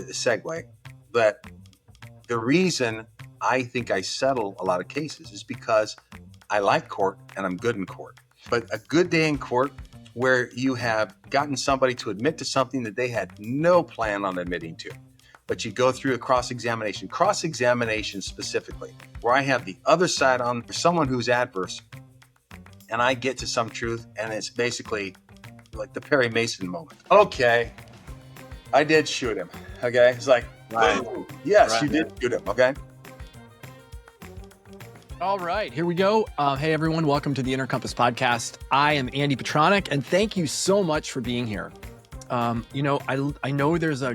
segue, that the reason I think I settle a lot of cases is because I like court and I'm good in court. But a good day in court where you have gotten somebody to admit to something that they had no plan on admitting to, but you go through a cross-examination specifically, where I have the other side on someone who's adverse, and I get to some truth, and it's basically like the Perry Mason moment. Okay, I did shoot him. Okay, it's like, right. Yes, right. You did shoot him. Okay. All right, here we go. Hey, everyone. Welcome to the Inner Compass podcast. I am Andy Petranek, and thank you so much for being here. I know there's a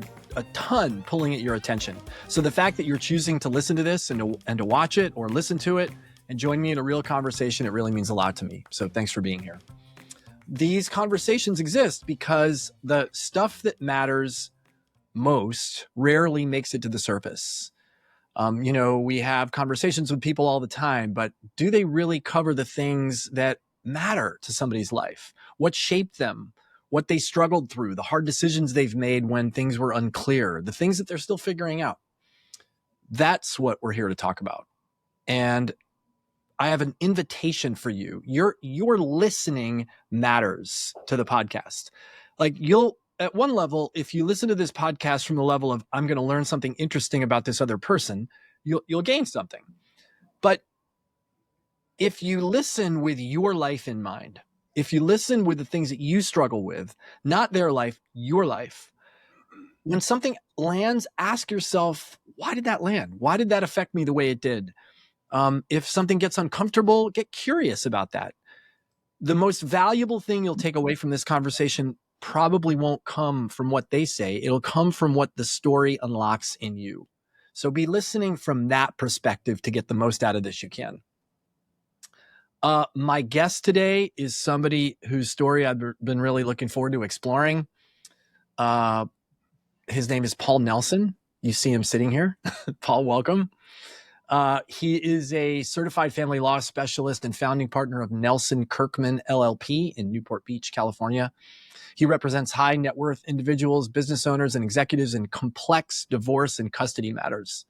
ton pulling at your attention. So the fact that you're choosing to listen to this and to watch it or listen to it and join me in a real conversation, it really means a lot to me. So thanks for being here. These conversations exist because the stuff that matters most rarely makes it to the surface. We have conversations with people all the time, but do they really cover the things that matter to somebody's life? What shaped them? What they struggled through, the hard decisions they've made when things were unclear, the things that they're still figuring out. That's what we're here to talk about. And I have an invitation for you. Your listening matters to the podcast. Like at one level, if you listen to this podcast from the level of, I'm going to learn something interesting about this other person, you'll gain something. But if you listen with your life in mind, if you listen with the things that you struggle with, not their life, your life, when something lands, ask yourself, why did that land? Why did that affect me the way it did? If something gets uncomfortable, get curious about that. The most valuable thing you'll take away from this conversation probably won't come from what they say. It'll come from what the story unlocks in you. So be listening from that perspective to get the most out of this you can. My guest today is somebody whose story I've been really looking forward to exploring. His name is Paul Nelson. You see him sitting here. Paul, welcome. He is a certified family law specialist and founding partner of Nelson Kirkman LLP in Newport Beach, California. He represents high net worth individuals, business owners, and executives in complex divorce and custody matters.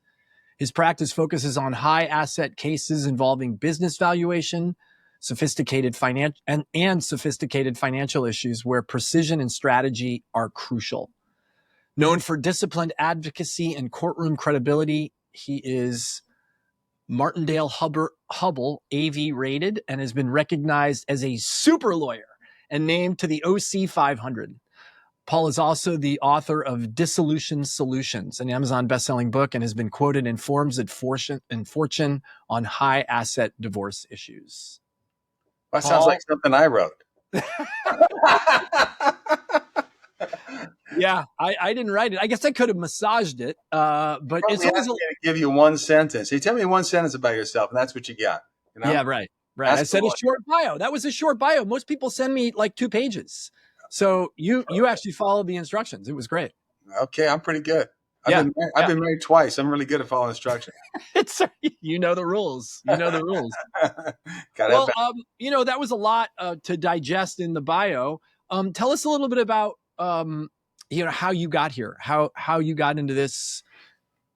His practice focuses on high asset cases involving business valuation, sophisticated financial issues where precision and strategy are crucial. Known for disciplined advocacy and courtroom credibility, he is Martindale Hubbell AV rated and has been recognized as a super lawyer and named to the OC 500. Paul is also the author of Dissolution Solutions, an Amazon bestselling book, and has been quoted in Forbes and Fortune on high asset divorce issues. That sounds like something I wrote. Yeah, I didn't write it. I guess I could have massaged it, but it's always to give you one sentence. Hey, tell me one sentence about yourself, and that's what you got. You know? Yeah, right. I said a short bio. That was a short bio. Most people send me like 2 pages. So you actually followed the instructions. It was great. Okay, I'm pretty good. I've been married twice. I'm really good at following instructions. You know the rules. That was a lot to digest in the bio. Tell us a little bit about how you got here, how you got into this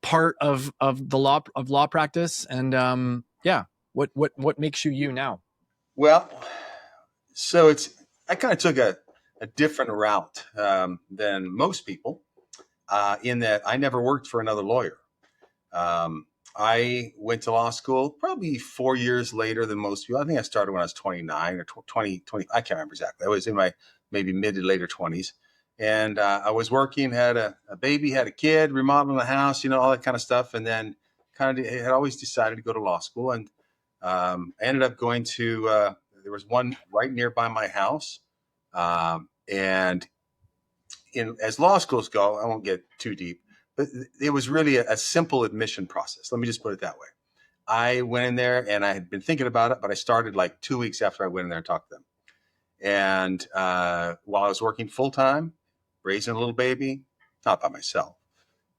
part of the law practice, and what makes you now? Well, so I kind of took a different route than most people in that I never worked for another lawyer. I went to law school probably 4 years later than most people. I think I started when I was 29 or 20. I can't remember exactly. I was in my maybe mid to later 20s. And I was working, had a baby, had a kid, remodeling the house, all that kind of stuff. And then kind of had always decided to go to law school. And I ended up going to, there was one right nearby my house. And as law schools go, I won't get too deep, but it was really a simple admission process. Let me just put it that way. I went in there and I had been thinking about it, but I started like 2 weeks after I went in there and talked to them. And while I was working full time, raising a little baby, not by myself,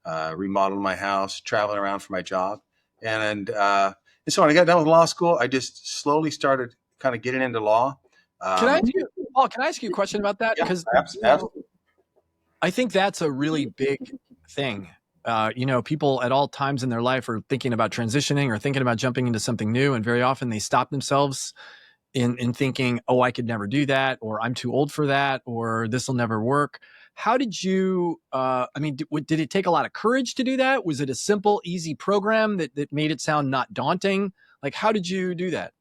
remodeling my house, traveling around for my job. And so when I got done with law school, I just slowly started kind of getting into law. Can I ask you a question about that? Yeah, absolutely. I think that's a really big thing. People at all times in their life are thinking about transitioning or thinking about jumping into something new. And very often they stop themselves in thinking, oh, I could never do that, or I'm too old for that, or this will never work. How did you, did it take a lot of courage to do that? Was it a simple, easy program that made it sound not daunting? Like, how did you do that?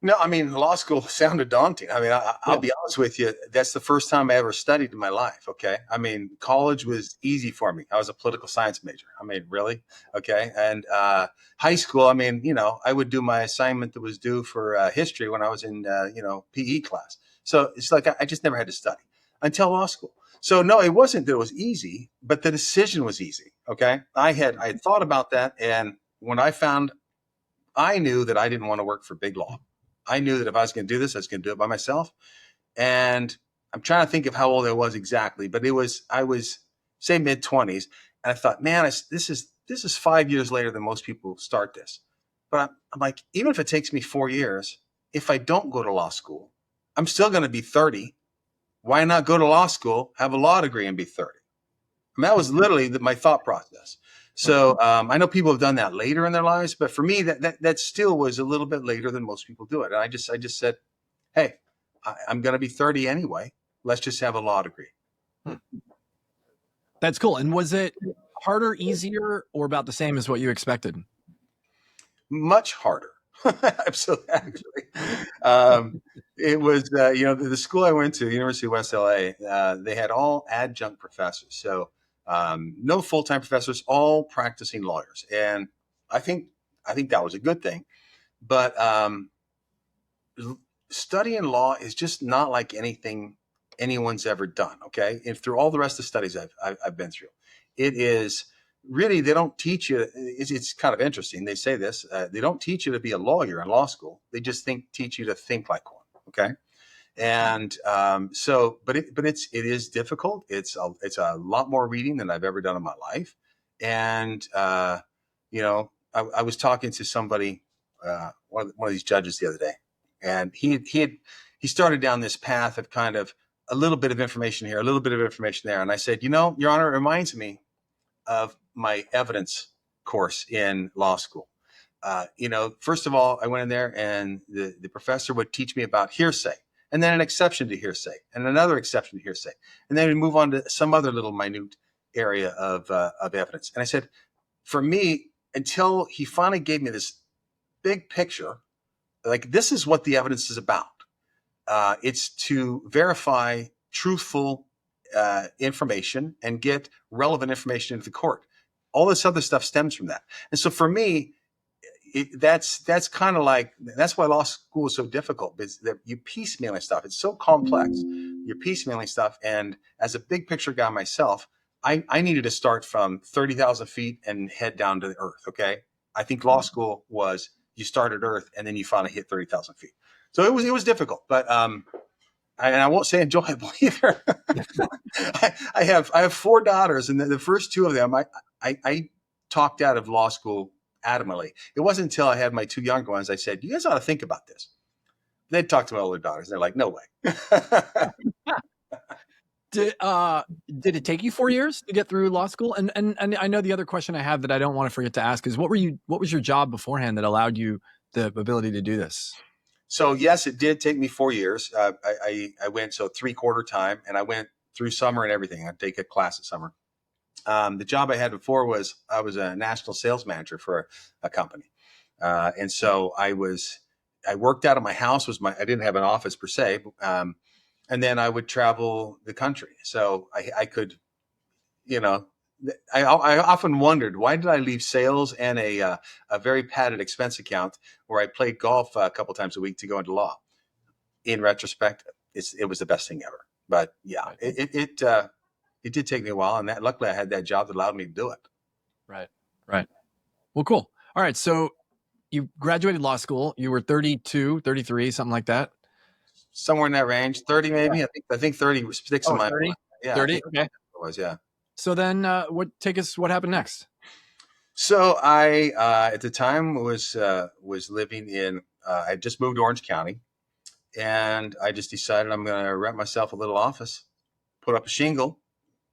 No, I mean, law school sounded daunting. I mean, I'll Yeah. be honest with you. That's the first time I ever studied in my life. Okay. I mean, college was easy for me. I was a political science major. I mean, really? Okay. And high school, I mean, I would do my assignment that was due for history when I was in, PE class. So it's like I just never had to study until law school. So no, it wasn't that it was easy, but the decision was easy. Okay. I had thought about that. And when I knew that I didn't want to work for big law. I knew that if I was going to do this, I was going to do it by myself. And I'm trying to think of how old I was exactly, but I was say mid-20s. And I thought, man, this is 5 years later than most people start this. But I'm like, even if it takes me 4 years, if I don't go to law school, I'm still going to be 30. Why not go to law school, have a law degree, and be 30? I mean, that was literally my thought process. So I know people have done that later in their lives, but for me, that still was a little bit later than most people do it. And I just said, hey, I'm going to be 30 anyway. Let's just have a law degree. That's cool. And was it harder, easier, or about the same as what you expected? Much harder. Absolutely. It was, the school I went to, University of West LA, they had all adjunct professors. So no full-time professors, all practicing lawyers. And I think that was a good thing. But studying law is just not like anything anyone's ever done. Okay. And through all the rest of the studies I've been through, it is really, they don't teach you. It's kind of interesting. They say this, they don't teach you to be a lawyer in law school. They just teach you to think like one. Okay. And but it is difficult. It's a lot more reading than I've ever done in my life. And, I was talking to somebody, one of these judges the other day, and he started down this path of kind of a little bit of information here, a little bit of information there. And I said, Your Honor, it reminds me of my evidence course in law school. First of all, I went in there and the professor would teach me about hearsay, and then an exception to hearsay, and another exception to hearsay. And then we move on to some other little minute area of evidence. And I said, for me, until he finally gave me this big picture, like, this is what the evidence is about. It's to verify truthful information and get relevant information into the court. All this other stuff stems from that. And so for me, that's kind of like, that's why law school is so difficult, because you piecemealing stuff. It's so complex. You're piecemealing stuff. And as a big picture guy myself, I needed to start from 30,000 feet and head down to the earth. Okay. I think law school was, you start at earth and then you finally hit 30,000 feet. So it was difficult, but and I won't say enjoyable either. I have 4 daughters, and the first 2 of them I talked out of law school adamantly. It wasn't until I had my 2 younger ones I said, "You guys ought to think about this." They'd talk to my older daughters, and they're like, "No way." Did it take you 4 years to get through law school? And I know the other question I have that I don't want to forget to ask is, what was your job beforehand that allowed you the ability to do this? So yes, it did take me 4 years. I went 3/4 time, and I went through summer and everything. I'd take a class at summer. The job I had before was, I was a national sales manager for a company. And so I worked out of my house. I didn't have an office per se. And then I would travel the country. So I could, I often wondered, why did I leave sales and a very padded expense account where I played golf a couple times a week to go into law? In retrospect, it was the best thing ever. But yeah, it did take me a while, and luckily I had that job that allowed me to do it. Right. Well, cool. All right. So you graduated law school. You were 32, 33, something like that. Somewhere in that range, 30 maybe. Yeah. I think 30 sticks in my 30? mind. Yeah, 30. Okay. It was, yeah. So then, what happened next? So I, at the time, was living in. I had just moved to Orange County, and I just decided I'm going to rent myself a little office, put up a shingle,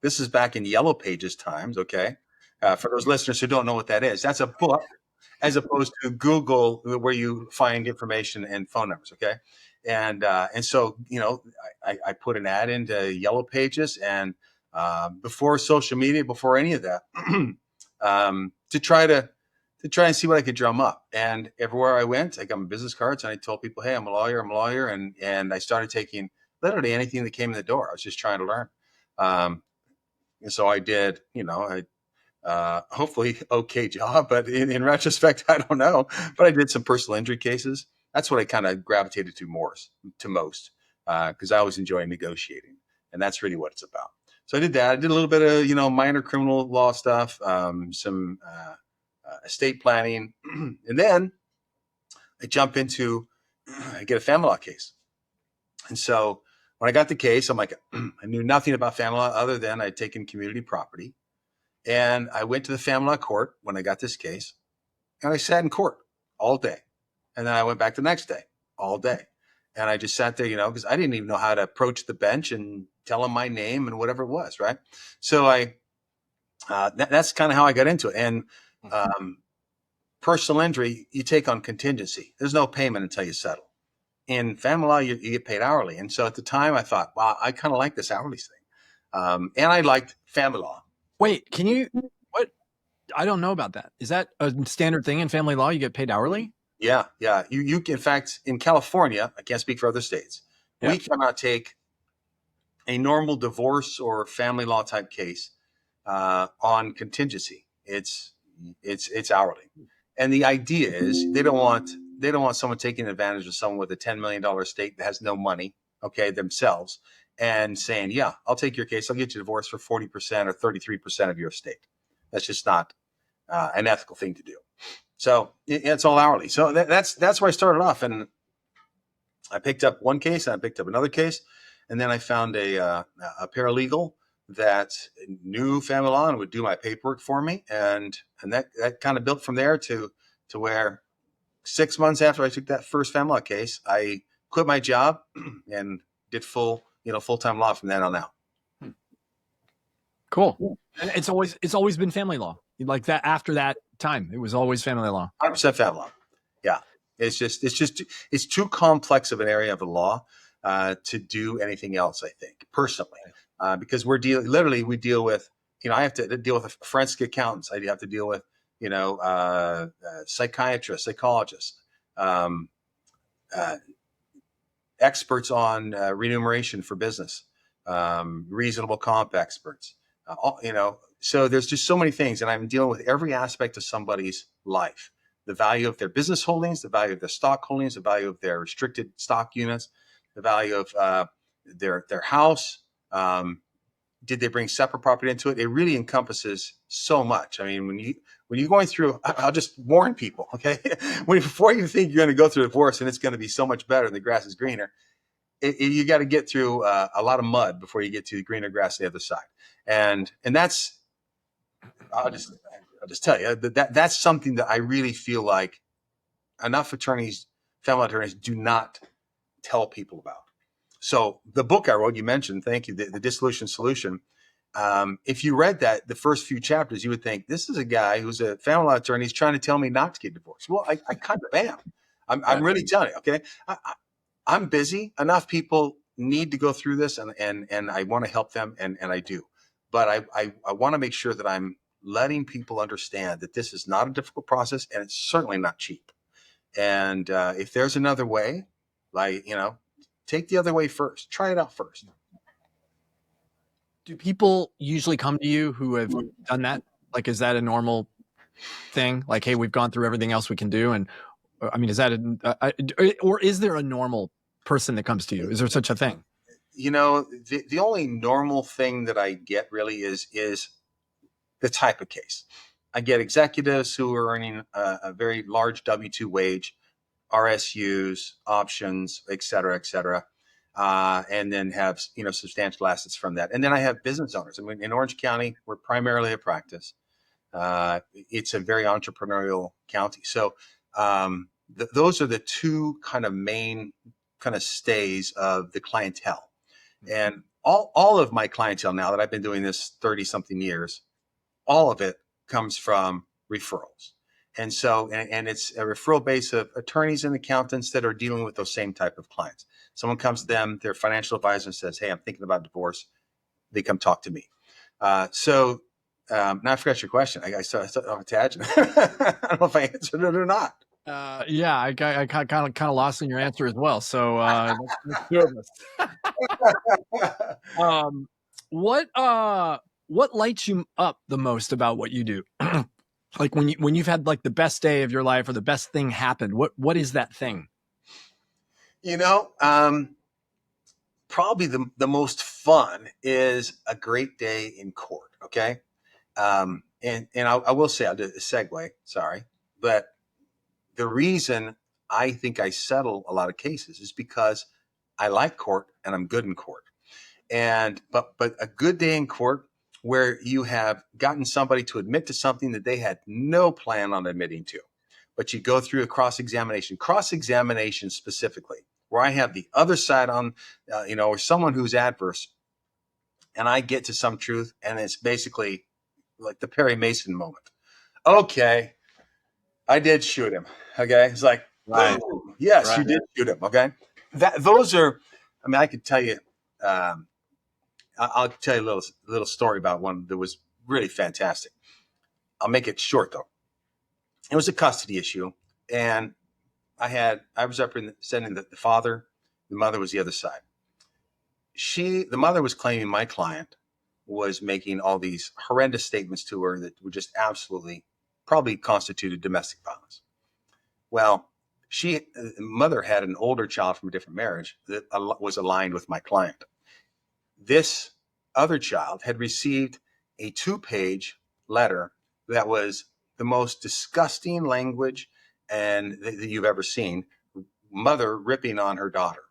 This is back in Yellow Pages times. Okay. For those listeners who don't know what that is, that's a book as opposed to Google, where you find information and phone numbers. Okay. And so, I put an ad into Yellow Pages, and before social media, before any of that, to try and see what I could drum up. And everywhere I went, I got my business cards and I told people, hey, I'm a lawyer. And I started taking literally anything that came in the door. I was just trying to learn. And so I did, hopefully okay job, but in retrospect, I don't know. But I did some personal injury cases. That's what I kind of gravitated to most, because I always enjoy negotiating, and that's really what it's about. So I did that. I did a little bit of minor criminal law stuff, some estate planning, and then I jump into I get a family law case. And so when I got the case, I'm like, I knew nothing about family law other than I'd taken community property. And I went to the family law court when I got this case, and I sat in court all day. And then I went back the next day, all day. And I just sat there, because I didn't even know how to approach the bench and tell them my name and whatever it was, right? So that's kind of how I got into it. And personal injury, you take on contingency. There's no payment until you settle. In family law, you get paid hourly. And so at the time, I thought, wow, I kind of like this hourly thing. And I liked family law. Wait, what? I don't know about that. Is that a standard thing in family law? You get paid hourly? Yeah. You in fact, in California, I can't speak for other states. Yeah. We cannot take a normal divorce or family law type case on contingency. It's hourly. And the idea is they don't want someone taking advantage of someone with a $10 million estate that has no money, themselves, and saying, yeah, I'll take your case. I'll get you divorced for 40% or 33% of your estate. That's just not an ethical thing to do. So it's all hourly. So that's where I started off. And I picked up one case and I picked up another case. And then I found a paralegal that knew family law and would do my paperwork for me. And that kind of built from there to where 6 months after I took that first family law case, I quit my job and did full-time law from then on out. Cool. And it's always been family law. Like that after that time, it was always family law. 100% family law. Yeah. It's too complex of an area of the law to do anything else, I think, personally, because we deal with, I have to deal with forensic accountants. I have to deal with, psychiatrists, psychologists, experts on remuneration for business, reasonable comp experts, so there's just so many things. And I'm dealing with every aspect of somebody's life, the value of their business holdings, the value of their stock holdings, the value of their restricted stock units, the value of their house. Did they bring separate property into it? It really encompasses so much. I mean, when you're going through, I'll just warn people, okay? Before you think you're going to go through a divorce and it's going to be so much better and the grass is greener, you got to get through a lot of mud before you get to the greener grass on the other side. And that's, I'll just tell you that's something that I really feel like enough attorneys, family attorneys, do not tell people about. So the book I wrote, you mentioned, thank you, the Dissolution Solution. If you read that, the first few chapters, you would think this is a guy who's a family law attorney. He's trying to tell me not to get divorced. Well, I kind of am. I'm really telling you, okay? I'm busy. Enough people need to go through this, and I want to help them, and I do. But I want to make sure that I'm letting people understand that this is not a difficult process, and it's certainly not cheap. And if there's another way, take the other way first. Try it out first. Do people usually come to you who have done that? Like, is that a normal thing? Like, hey, we've gone through everything else we can do. And I mean, is that or is there a normal person that comes to you? Is there such a thing? The only normal thing that I get really is the type of case. I get executives who are earning a very large W-2 wage, RSUs, options, et cetera, and then have substantial assets from that. And then I have business owners. I mean, in Orange County, we're primarily a practice. It's a very entrepreneurial county. So those are the two kind of main kind of stays of the clientele. And all of my clientele now that I've been doing this 30 something years, all of it comes from referrals. And so, and it's a referral base of attorneys and accountants that are dealing with those same type of clients. Someone comes to them, their financial advisor says, hey, I'm thinking about divorce. They come talk to me. Now I forgot your question. I saw a tangent. I don't know if I answered it or not. Yeah, I kind of lost in your answer as well. So that's two of us. What lights you up the most about what you do? Like when you've had like the best day of your life or the best thing happened, what is that thing? Probably the most fun is a great day in court. Okay. And I will say, I'll do a segue, sorry, but the reason I think I settle a lot of cases is because I like court and I'm good in court. But a good day in court where you have gotten somebody to admit to something that they had no plan on admitting to, but you go through a cross-examination specifically, where I have the other side on, or someone who's adverse, and I get to some truth, and it's basically like the Perry Mason moment. Okay, I did shoot him. Okay, it's like, Right. boom, yes, Right. you did shoot him. Okay, those are. I mean, I could tell you. I'll tell you a little story about one that was really fantastic. I'll make it short though. It was a custody issue, and I was representing the father. The mother was the other side. The mother was claiming my client was making all these horrendous statements to her that were just absolutely probably constituted domestic violence. Well, the mother had an older child from a different marriage that was aligned with my client. This other child had received a 2-page letter that was the most disgusting language and that you've ever seen. Mother ripping on her daughter.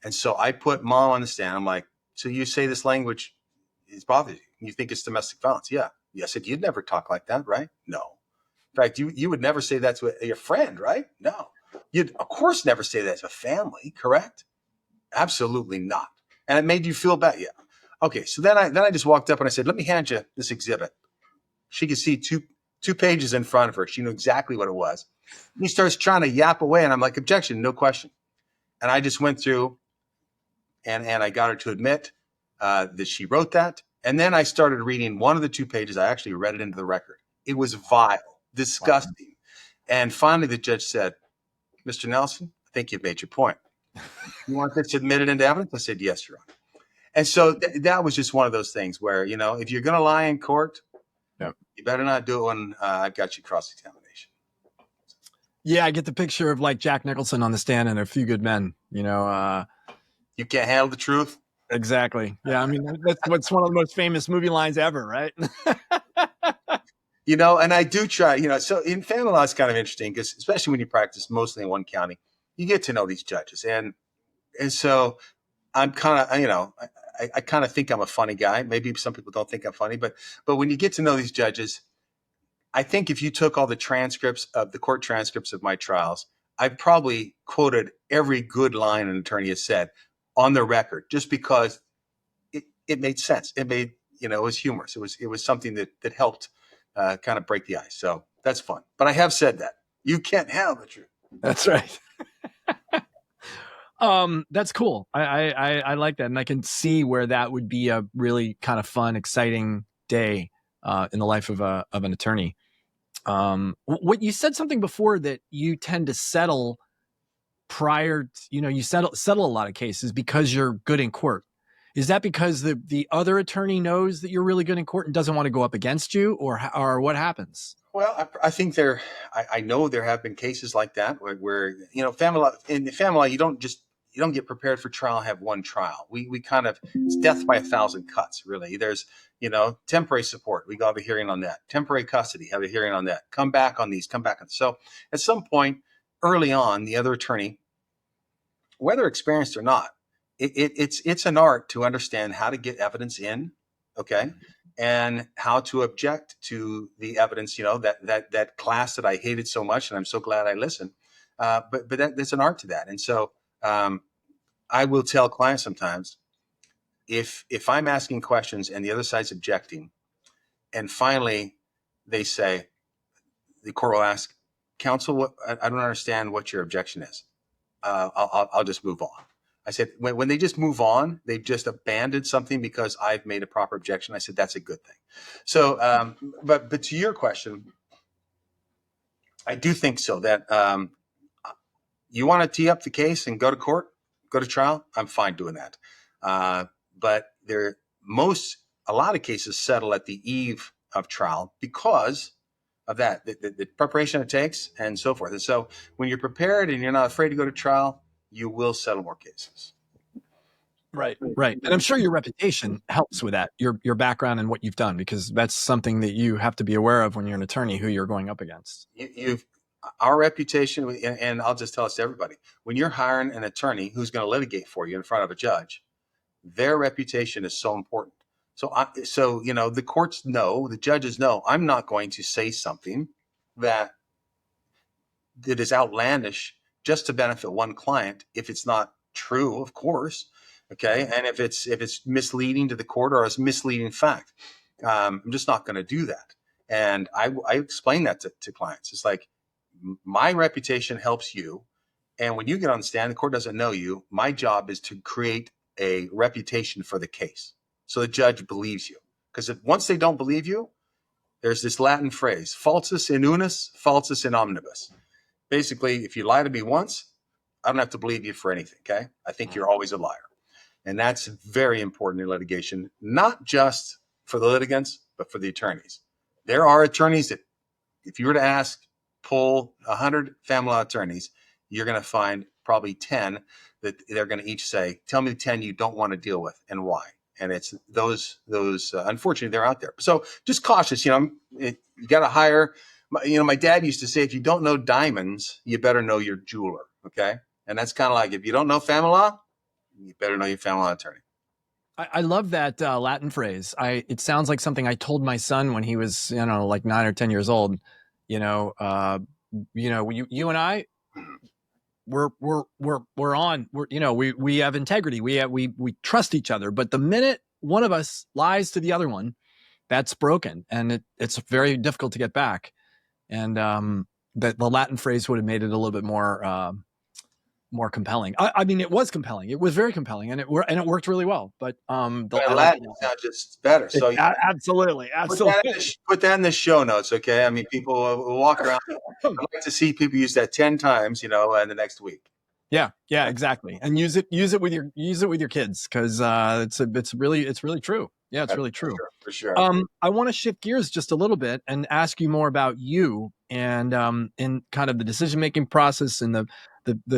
And so I put mom on the stand. I'm like, so you say this language is bothering you? You think it's domestic violence? Yeah. I said, you'd never talk like that, right? No. In fact, you would never say that to your friend, right? No. You'd, of course, never say that to a family, correct? Absolutely not. And it made you feel bad. Yeah. Okay. So then I just walked up and I said, let me hand you this exhibit. She could see two pages in front of her. She knew exactly what it was. And he starts trying to yap away. And I'm like, objection, no question. And I just went through and I got her to admit that she wrote that. And then I started reading one of the 2 pages. I actually read it into the record. It was vile, disgusting. Wow. And finally, the judge said, Mr. Nelson, I think you've made your point. You want this admitted into evidence? I said, yes, Your Honor. And so that was just one of those things where, if you're going to lie in court, yep, you better not do it when I've got you cross-examination. Yeah, I get the picture of like Jack Nicholson on the stand and A Few Good Men, you can't handle the truth. Exactly. Yeah. I mean, that's what's one of the most famous movie lines ever, right? And I do try, so in family law, it's kind of interesting because especially when you practice mostly in one county, you get to know these judges. And so I'm kind of, I kind of think I'm a funny guy. Maybe some people don't think I'm funny, but when you get to know these judges, I think if you took all the court transcripts of my trials, I've probably quoted every good line an attorney has said on the record, just because it made sense. It made, it was humorous. It was something that helped kind of break the ice. So that's fun. But I have said that you can't handle the truth. That's right. That's cool. I like that. And I can see where that would be a really kind of fun, exciting day in the life of an attorney. What you said something before that you tend to settle prior, you settle a lot of cases because you're good in court. Is that because the other attorney knows that you're really good in court and doesn't want to go up against you, or what happens? Well, I think I know there have been cases like that where family law, in the family law, you don't get prepared for trial, have one trial. We kind of, it's death by 1,000 cuts, really. There's, temporary support. We got a hearing on that. Temporary custody, have a hearing on that. Come back on these, So at some point early on, the other attorney, whether experienced or not, it's an art to understand how to get evidence in, okay, and how to object to the evidence. That class that I hated so much, and I'm so glad I listened. But there's an art to that, and so I will tell clients sometimes, if I'm asking questions and the other side's objecting, and finally they say, the court will ask, counsel, what, I don't understand what your objection is. I'll just move on. I said, when they just move on, they've just abandoned something because I've made a proper objection. I said, that's a good thing. So, but to your question, I do think so that you want to tee up the case and go to court, go to trial. I'm fine doing that. But a lot of cases settle at the eve of trial because of that, the preparation it takes and so forth. And so when you're prepared and you're not afraid to go to trial, you will settle more cases. Right. And I'm sure your reputation helps with that, your background and what you've done, because that's something that you have to be aware of when you're an attorney, who you're going up against. Our reputation, and I'll just tell this to everybody, when you're hiring an attorney who's going to litigate for you in front of a judge, their reputation is so important. So the courts know, the judges know, I'm not going to say something that is outlandish just to benefit one client if it's not true, of course. Okay. And if it's misleading to the court or it's misleading fact, I'm just not going to do that. And I explain that to clients. It's like, my reputation helps you. And when you get on the stand, the court doesn't know you. My job is to create a reputation for the case so the judge believes you. Because once they don't believe you, there's this Latin phrase, falsus in unis, falsus in omnibus. Basically, if you lie to me once, I don't have to believe you for anything, okay? I think you're always a liar. And that's very important in litigation, not just for the litigants, but for the attorneys. There are attorneys that, if you were to pull 100 family law attorneys, you're going to find probably 10 that they're going to each say, tell me the 10 you don't want to deal with and why. And it's those unfortunately, they're out there. So just cautious, you got to hire. My dad used to say, if you don't know diamonds, you better know your jeweler. Okay. And that's kind of like, if you don't know family law, you better know your family law attorney. I love that Latin phrase. It sounds like something I told my son when he was, like 9 or 10 years old. You and I, we're on. We have integrity. We trust each other. But the minute one of us lies to the other one, that's broken, and it's very difficult to get back. And the Latin phrase would have made it a little bit more compelling. I mean, it was compelling. It was very compelling, and it worked really well. But Latin sounds just better. So absolutely. Put that in the show notes, okay? I mean, people will walk around. I'd like to see people use that 10 times, in the next week. Yeah, exactly. And use it with your kids, because it's really true. Yeah, it's really true. For sure. I want to shift gears just a little bit and ask you more about you and in kind of the decision-making process and the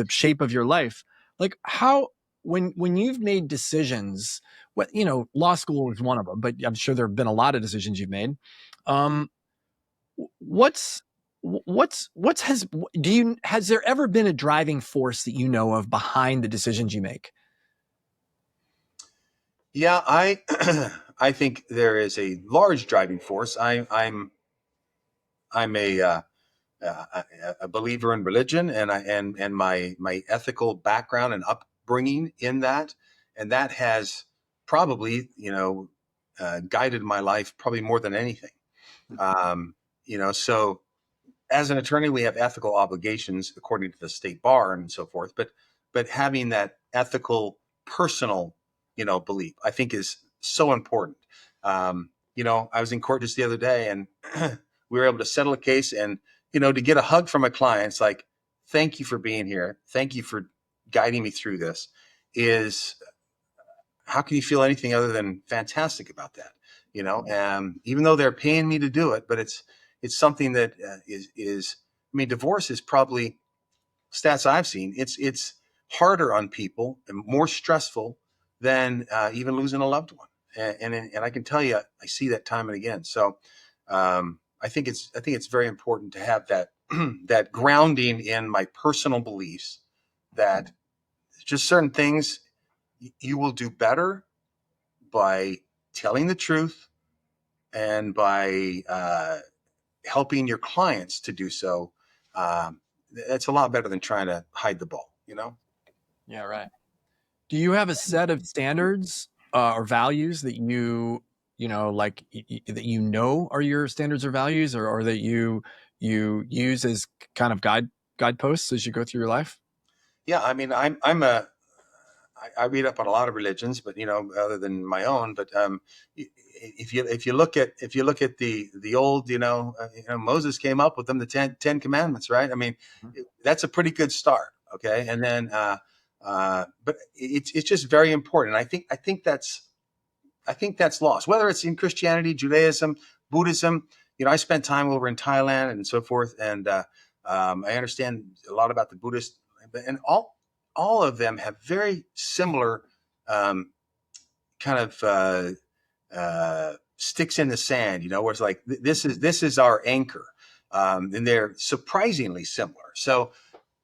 shape of your life. Like, how, when you've made decisions, law school was one of them, but I'm sure there have been a lot of decisions you've made. Has there ever been a driving force that you know of behind the decisions you make? Yeah, I think there is a large driving force. I'm a believer in religion, and my ethical background and upbringing in that, and that has probably guided my life probably more than anything. So as an attorney, we have ethical obligations according to the state bar and so forth. But having that ethical, personal, belief, I think, is so important. I was in court just the other day, and we were able to settle a case, and to get a hug from a client, it's like, thank you for being here, thank you for guiding me through this. How can you feel anything other than fantastic about that? Even though they're paying me to do it, but it's something that is. I mean, divorce is probably, stats I've seen, it's harder on people and more stressful than even losing a loved one. And I can tell you, I see that time and again. So I think it's very important to have that that grounding in my personal beliefs, that just certain things you will do better by telling the truth and by helping your clients to do so. That's a lot better than trying to hide the ball, Yeah, right. Do you have a set of standards or values that like that are your standards or values, or that you use as kind of guideposts as you go through your life? Yeah, I mean, I read up on a lot of religions, but other than my own. But if you look at the old, Moses came up with them, the Ten Commandments, right? I mean, that's a pretty good start. Okay, and then but it's just very important. I think that's lost, whether it's in Christianity, Judaism, Buddhism. I spent time over in Thailand and so forth, and I understand a lot about the Buddhist, and all of them have very similar kind of sticks in the sand, where it's like this is our anchor, and they're surprisingly similar. So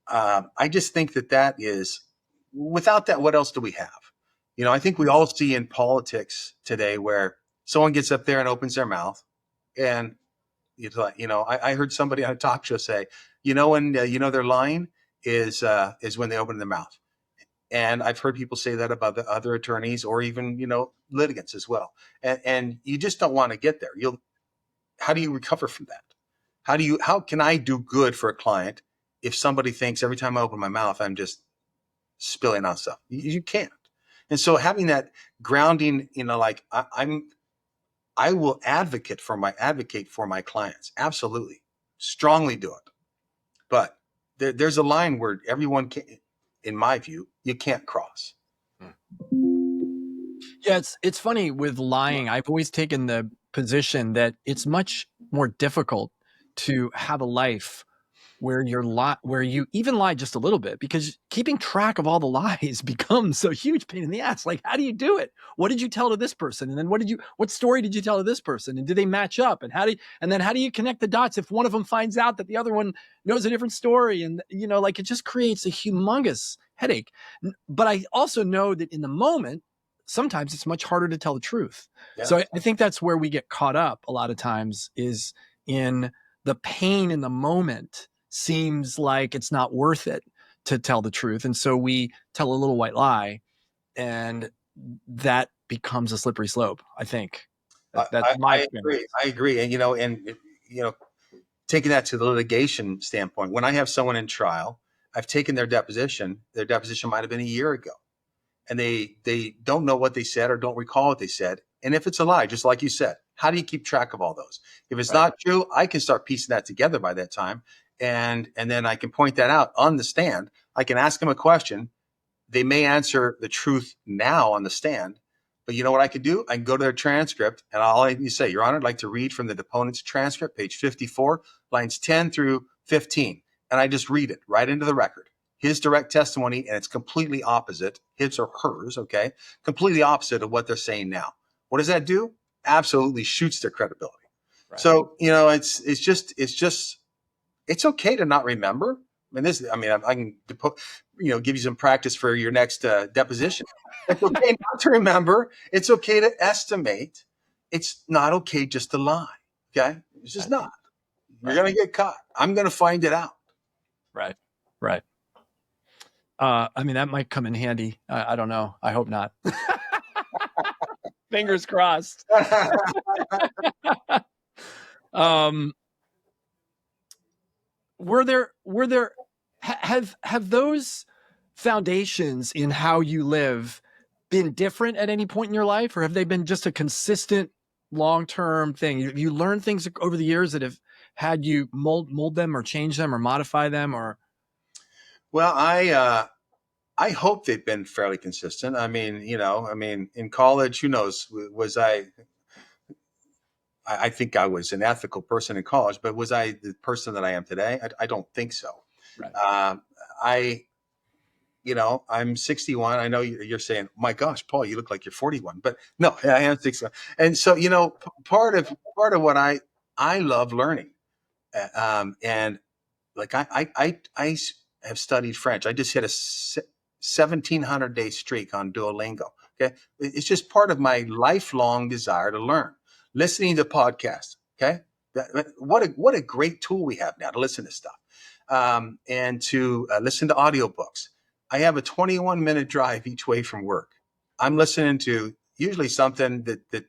I just think that is, without that, what else do we have? I think we all see in politics today where someone gets up there and opens their mouth, and I heard somebody on a talk show say, when they're lying is when they open their mouth. And I've heard people say that about the other attorneys or even, litigants as well. And you just don't want to get there. How do you recover from that? How can I do good for a client if somebody thinks every time I open my mouth, I'm just spilling out stuff? You can't. And so having that grounding, like I will advocate for my clients. Absolutely. Strongly do it. But there's a line where everyone can, in my view, you can't cross. Yeah, it's funny with lying. I've always taken the position that it's much more difficult to have a life where where you even lie just a little bit, because keeping track of all the lies becomes a huge pain in the ass. Like, how do you do it? What did you tell to this person? And then what story did you tell to this person? And do they match up? And how do you connect the dots if one of them finds out that the other one knows a different story? And, like, it just creates a humongous headache. But I also know that in the moment, sometimes it's much harder to tell the truth. Yeah. So I think that's where we get caught up a lot of times, is in the pain in the moment. Seems like it's not worth it to tell the truth. And so we tell a little white lie, and that becomes a slippery slope, I think. That's my experience. I agree. And, taking that to the litigation standpoint, when I have someone in trial, I've taken their deposition. Their deposition might've been a year ago, and they don't know what they said or don't recall what they said. And if it's a lie, just like you said, how do you keep track of all those? If it's not true, I can start piecing that together by that time. And then I can point that out on the stand. I can ask them a question. They may answer the truth now on the stand, but you know what I could do? I can go to their transcript, and I'll say, Your Honor, I'd like to read from the deponent's transcript, page 54, lines 10 through 15. And I just read it right into the record. His direct testimony, and it's completely opposite, his or hers, okay? Completely opposite of what they're saying now. What does that do? Absolutely shoots their credibility. Right. So, it's okay to not remember. I can, give you some practice for your next deposition. It's okay not to remember. It's okay to estimate. It's not okay just to lie. Okay. It's just not. You're going to get caught. I'm going to find it out. Right. Right. That might come in handy. I don't know. I hope not. Fingers crossed. Have those foundations in how you live been different at any point in your life, or have they been just a consistent long-term thing? You learned things over the years that have had you mold them or change them or modify them, or? Well, I hope they've been fairly consistent. In college, who knows, was I think I was an ethical person in college, but was I the person that I am today? I don't think so. Right. I'm 61. I know you're saying, my gosh, Paul, you look like you're 41, but no, I am 61. And so, part of what I love learning, and like I have studied French. I just hit a 1,700 day streak on Duolingo. Okay. It's just part of my lifelong desire to learn. Listening to podcasts. Okay. What a great tool we have now to listen to stuff. And to listen to audiobooks. I have a 21-minute drive each way from work. I'm listening to usually something that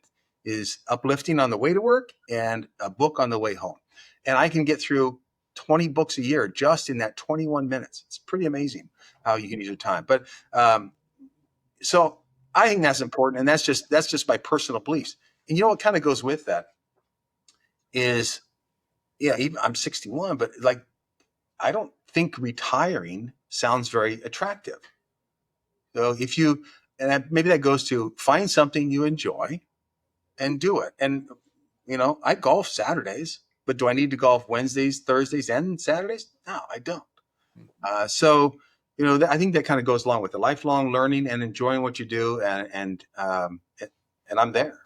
is uplifting on the way to work and a book on the way home. And I can get through 20 books a year just in that 21 minutes. It's pretty amazing how you can use your time. But so I think that's important, and that's just my personal beliefs. And you know what kind of goes with that is, yeah, even, I'm 61, but like I don't think retiring sounds very attractive. So if you, maybe that goes to find something you enjoy and do it. And I golf Saturdays, but do I need to golf Wednesdays, Thursdays, and Saturdays? No, I don't. So, I think that kind of goes along with the lifelong learning and enjoying what you do, and I'm there.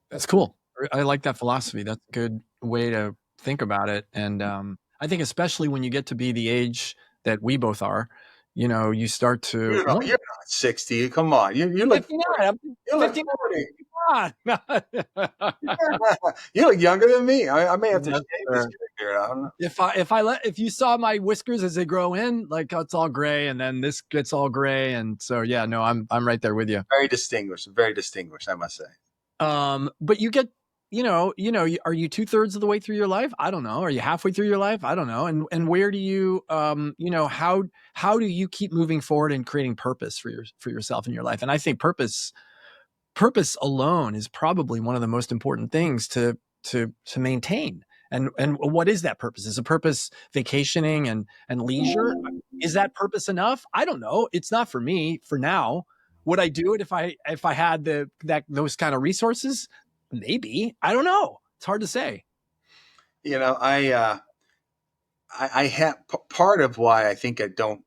That's cool. I like that philosophy. That's a good way to think about it. And I think especially when you get to be the age that we both are, you start to. You're not 60. Come on, you look 59. 40. I'm You look 59. 40. You look younger than me. I may have to That's shave fair. this year. I don't know. If you saw my whiskers as they grow in, like it's all gray, and then this gets all gray, and so yeah, no, I'm right there with you. Very distinguished, I must say. But you get, are you 2/3 of the way through your life? I don't know. Are you halfway through your life? I don't know. And where do you, how do you keep moving forward and creating purpose for yourself in your life? And I think purpose alone is probably one of the most important things to maintain. And what is that purpose? Is a purpose vacationing and leisure? Is that purpose enough? I don't know. It's not for me for now. Would I do it if I had those kind of resources? Maybe. I don't know. It's hard to say. I have part of why I think I don't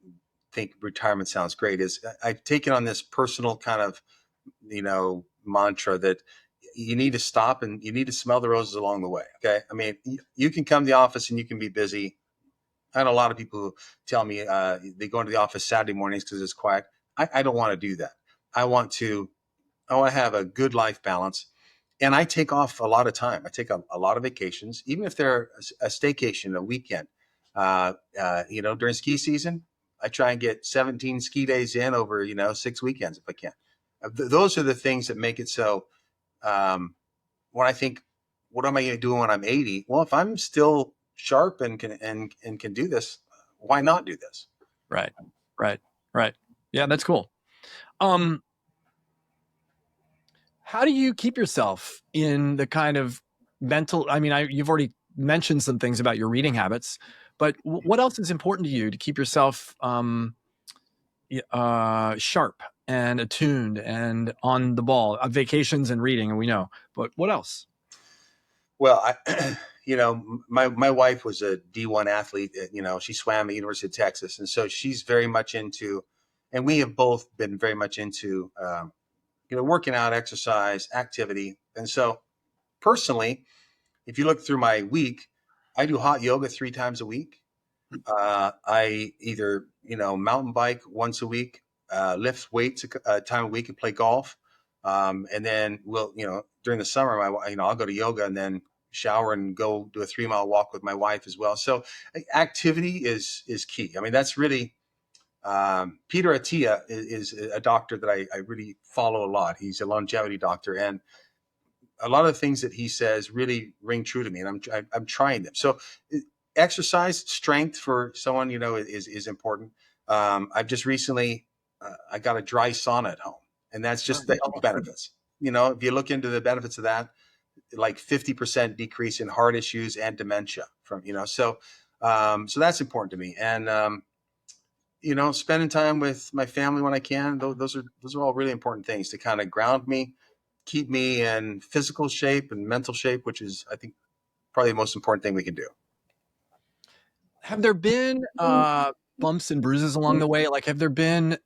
think retirement sounds great is I've taken on this personal kind of mantra that you need to stop and you need to smell the roses along the way. Okay. I mean, you can come to the office and you can be busy. I know a lot of people who tell me they go into the office Saturday mornings because it's quiet. I don't want to do that. I want to have a good life balance. And I take off a lot of time. I take a lot of vacations, even if they're a staycation, a weekend. During ski season, I try and get 17 ski days in over, 6 weekends if I can. Those are the things that make it so when I think, what am I going to do when I'm 80? Well, if I'm still sharp and can do this, why not do this? Right. Yeah, that's cool. How do you keep yourself in the kind of mental, you've already mentioned some things about your reading habits, but what else is important to you to keep yourself sharp and attuned and on the ball? Vacations and reading, and we know, but what else? Well, my wife was a D1 athlete. She swam at University of Texas, and so she's very much into, and we have both been very much into, working out, exercise, activity. And so, personally, if you look through my week, I do hot yoga 3 times a week. I either mountain bike once a week, lift weights a time a week, and play golf. And then during the summer, I'll go to yoga and then shower and go do a 3-mile walk with my wife as well. So activity is key. I mean, that's really, Peter Attia is a doctor that I really follow a lot. He's a longevity doctor, and a lot of the things that he says really ring true to me, and I'm trying them. So exercise, strength for someone, is important. I've just recently, I got a dry sauna at home, and that's just the health benefits. If you look into the benefits of that, like 50% decrease in heart issues and dementia so that's important to me. And, spending time with my family when I can, those are all really important things to kind of ground me, keep me in physical shape and mental shape, which is, I think, probably the most important thing we can do. Have there been bumps and bruises along the way? Like, have there been,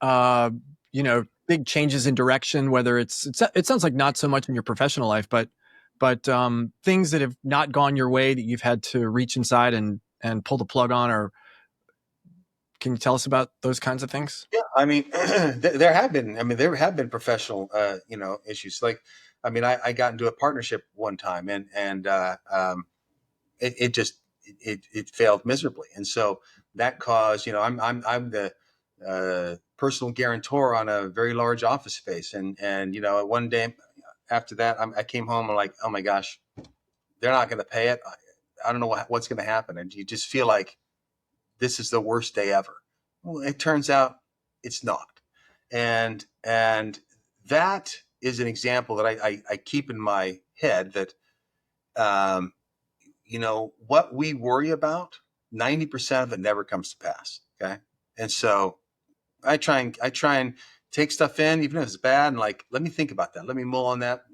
big changes in direction, whether it sounds like not so much in your professional life, but things that have not gone your way that you've had to reach inside and pull the plug on, or can you tell us about those kinds of things? Yeah. I mean, there have been professional, issues. Like, I got into a partnership one time and it failed miserably. And so that caused, I'm the personal guarantor on a very large office space. And one day after that, I came home and like, oh my gosh, they're not going to pay it. I don't know what's going to happen. And you just feel like this is the worst day ever. Well, it turns out it's not. And that is an example that I keep in my head that, what we worry about, 90% of it never comes to pass. Okay. And so I try and take stuff in, even if it's bad, and like, let me think about that. Let me mull on that,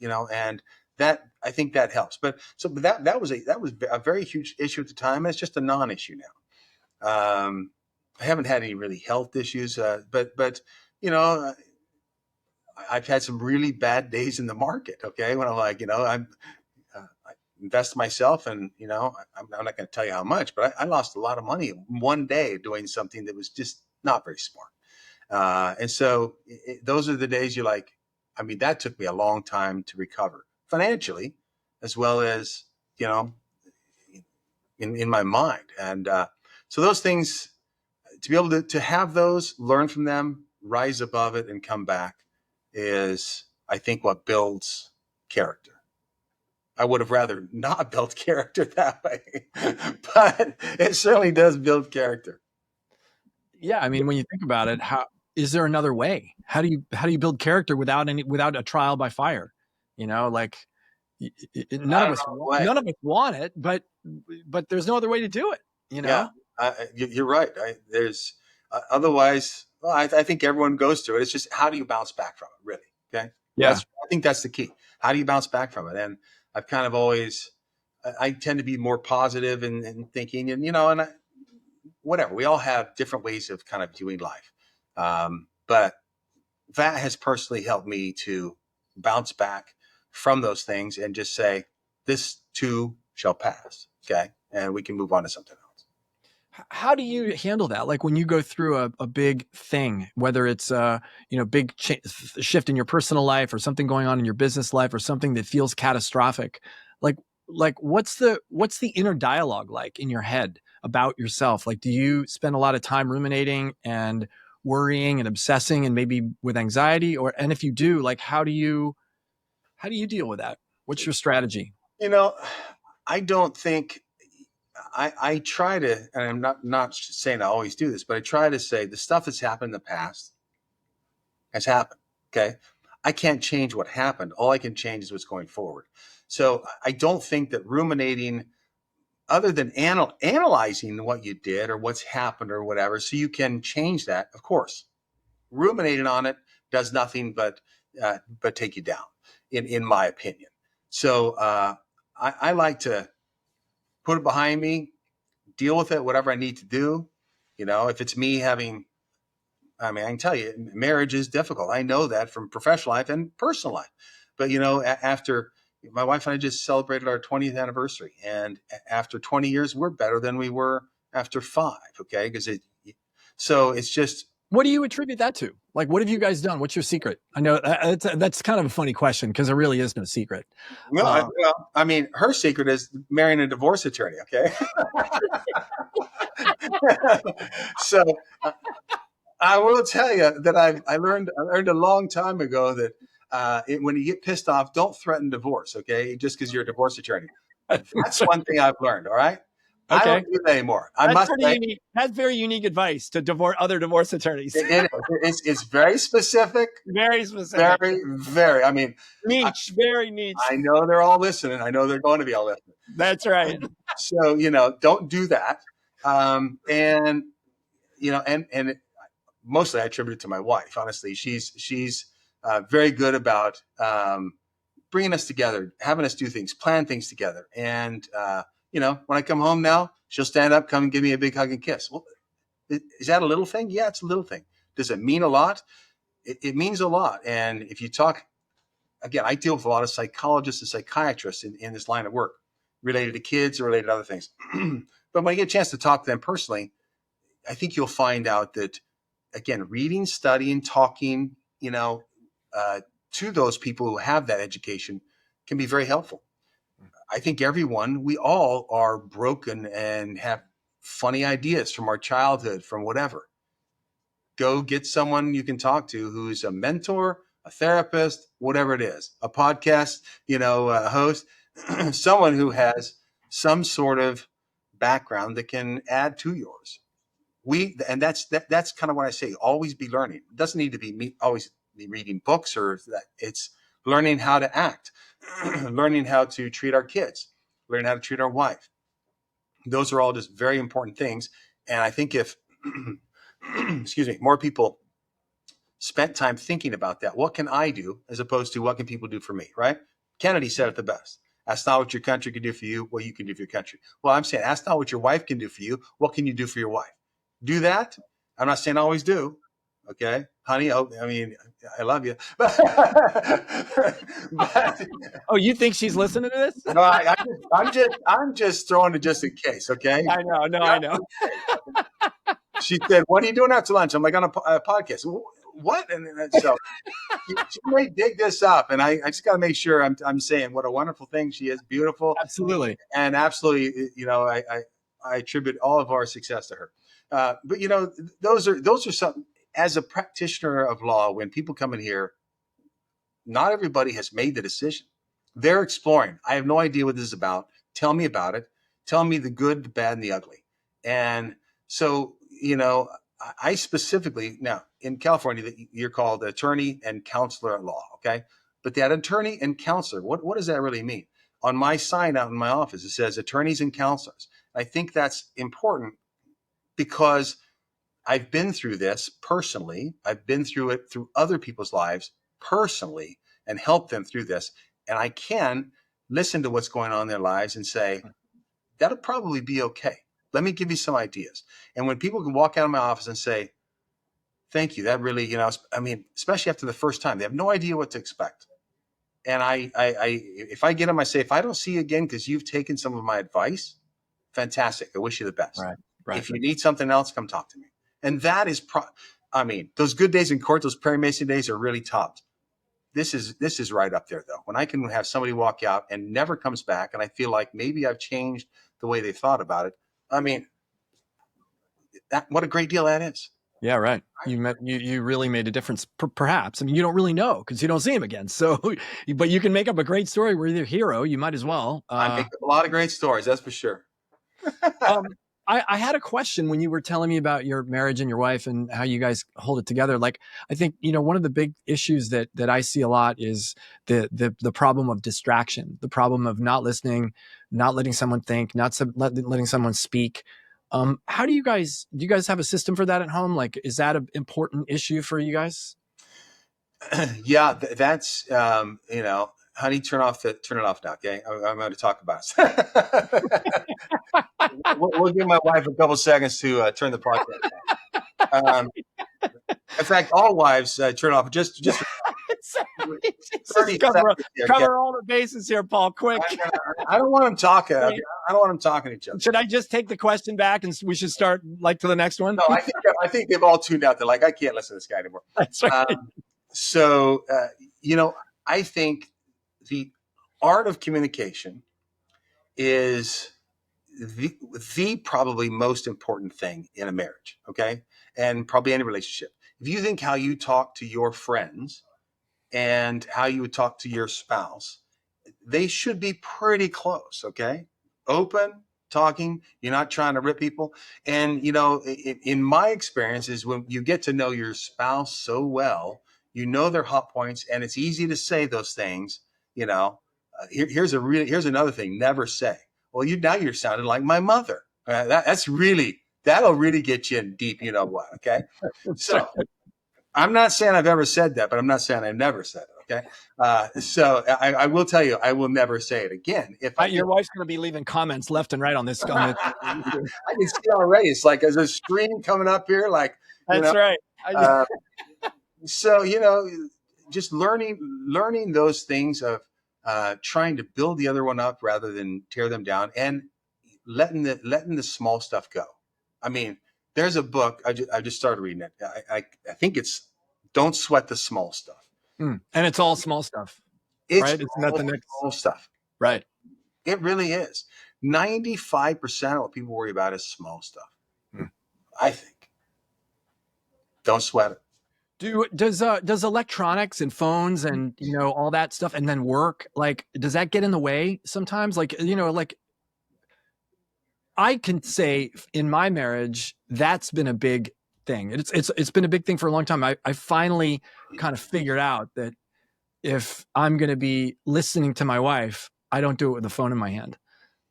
and that, I think that helps. But that was a very huge issue at the time. And it's just a non-issue now. I haven't had any really health issues, but I've had some really bad days in the market. Okay. When I'm like, I invest myself and, I'm not going to tell you how much, but I lost a lot of money one day doing something that was just not very smart. And so those are the days you're like, that took me a long time to recover financially, as well as, in my mind. And so those things, to be able to have those, learn from them, rise above it and come back is, I think, what builds character. I would have rather not built character that way, but it certainly does build character. Yeah. When you think about it, how is there another way? How do you build character without a trial by fire? Like none of us want it, but there's no other way to do it. Yeah, you're right. There's otherwise, well, I think everyone goes through it. It's just, how do you bounce back from it, really? Okay. Yeah. I think that's the key. How do you bounce back from it? And I've kind of always, I tend to be more positive in thinking, and whatever. We all have different ways of kind of viewing life. But that has personally helped me to bounce back from those things and just say, this too shall pass. Okay. And we can move on to something else. How do you handle that? Like when you go through a big thing, whether it's big shift in your personal life or something going on in your business life or something that feels catastrophic, like what's the inner dialogue like in your head about yourself? Like, do you spend a lot of time ruminating and worrying and obsessing and maybe with anxiety, and if you do, like, how do you deal with that? What's your strategy? I don't think I try to, and I'm not saying I always do this, but I try to say the stuff that's happened in the past has happened. Okay. I can't change what happened. All I can change is what's going forward. So I don't think that ruminating, other than analyzing what you did or what's happened or whatever, so you can change that. Of course, ruminating on it does nothing but take you down, in my opinion. So I like to put it behind me, deal with it, whatever I need to do. If it's me having, I can tell you, marriage is difficult. I know that from professional life and personal life. But, after my wife and I just celebrated our 20th anniversary, and after 20 years, we're better than we were after 5. Okay. So it's just, what do you attribute that to? Like, what have you guys done? What's your secret? I know that's kind of a funny question because there really is no secret. No, her secret is marrying a divorce attorney. Okay. So I will tell you that I learned a long time ago that when you get pissed off, don't threaten divorce. Okay. Just because you're a divorce attorney. That's one thing I've learned. All right. Okay. I don't do that anymore. Unique. That's very unique advice to other divorce attorneys. It's very specific. Very specific. Very. Niche. Very niche. I know they're all listening. I know they're going to be all listening. That's right. So don't do that. And mostly I attribute it to my wife. Honestly, she's very good about bringing us together, having us do things, plan things together. And when I come home now, she'll stand up, come and give me a big hug and kiss. Well, is that a little thing? Yeah, it's a little thing. Does it mean a lot? It means a lot. And if you talk, again, I deal with a lot of psychologists and psychiatrists in this line of work related to kids or related to other things. But when you get a chance to talk to them personally, I think you'll find out that, again, reading, studying, talking, to those people who have that education can be very helpful. I think we all are broken and have funny ideas from our childhood, from whatever. go get someone you can talk to who's a mentor, a therapist, whatever it is, a podcast, a host, someone who has some sort of background that can add to yours. That's kind of what I say. Always be learning. It doesn't need to be me always be reading books or that. It's learning how to act, learning how to treat our kids, learning how to treat our wife. Those are all just very important things. And I think if, excuse me, more people spent time thinking about that, what can I do as opposed to what can people do for me, right? Kennedy said it the best. Ask not what your country can do for you, what you can do for your country. Well, I'm saying ask not what your wife can do for you, what can you do for your wife? Do that. I'm not saying always do. Okay, honey. I mean, I love you. But, oh, you think she's listening to this? No, I'm just throwing it just in case. Okay. I know. No, I know. She said, "What are you doing after lunch?" I'm like, on a podcast. What? And so she may dig this up, and I just got to make sure I'm saying what a wonderful thing she is. Beautiful, absolutely, and absolutely. I attribute all of our success to her. But those are some. As a practitioner of law, when people come in here, not everybody has made the decision. They're exploring. I have no idea what this is about. Tell me about it. Tell me the good, the bad, and the ugly. And so, I specifically, now in California, you're called attorney and counselor at law. Okay. But that attorney and counselor, what does that really mean? On my sign out in my office, it says attorneys and counselors. I think that's important because I've been through this personally. I've been through it through other people's lives personally and helped them through this. And I can listen to what's going on in their lives and say, that'll probably be okay. Let me give you some ideas. And when people can walk out of my office and say, thank you, that really, especially after the first time, they have no idea what to expect. And if I get them, I say, if I don't see you again because you've taken some of my advice, fantastic. I wish you the best. Right. If you need something else, come talk to me. And that is, those good days in court, those Perry Mason days are really topped. This is right up there, though. When I can have somebody walk out and never comes back, and I feel like maybe I've changed the way they thought about it. What a great deal that is. Yeah, right. You really made a difference, perhaps. I mean, you don't really know because you don't see him again. So, but you can make up a great story where you're a hero. You might as well. I make up a lot of great stories, that's for sure. I had a question when you were telling me about your marriage and your wife and how you guys hold it together. Like, I think, one of the big issues that I see a lot is the problem of distraction, the problem of not listening, not letting someone think, not letting someone speak. How do you guys have a system for that at home? Like, is that an important issue for you guys? Yeah, that's, honey, turn it off now. Okay. I'm going to talk about it. We'll give my wife a couple seconds to turn the podcast off. In fact, all wives turn off just 30 cover all the bases here, Paul. Quick. I don't want them talking. I don't want them talking to each other. Should I just take the question back and we should start to the next one? No, I think they've all tuned out. They're like, I can't listen to this guy anymore. That's right. I think the art of communication is the probably most important thing in a marriage, okay? And probably any relationship. If you think how you talk to your friends and how you would talk to your spouse, they should be pretty close, okay? Open, talking, you're not trying to rip people. And, in my experience is when you get to know your spouse so well, their hot points, and it's easy to say those things, here's another thing, never say, well, you're sounding like my mother. That'll really get you in deep, okay? So I'm not saying I've ever said that, but I'm not saying I've never said it, okay? So I will tell you, I will never say it again. Your wife's going to be leaving comments left and right on this. I can see already. It's like there's a stream coming up here. Like that's right. So just learning those things of trying to build the other one up rather than tear them down, and letting the small stuff go. I mean, there's a book I just started reading it. I think it's Don't Sweat the Small Stuff. And it's all small stuff. Right? It's not the next small stuff. Right. It really is. 95% of what people worry about is small stuff. I think. Don't sweat it. Does electronics and phones and, you know, all that stuff and then work, like, does that get in the way sometimes? Like, you know, like I can say in my marriage, that's been a big thing. It's been a big thing for a long time. I finally kind of figured out that if I'm going to be listening to my wife, I don't do it with the phone in my hand.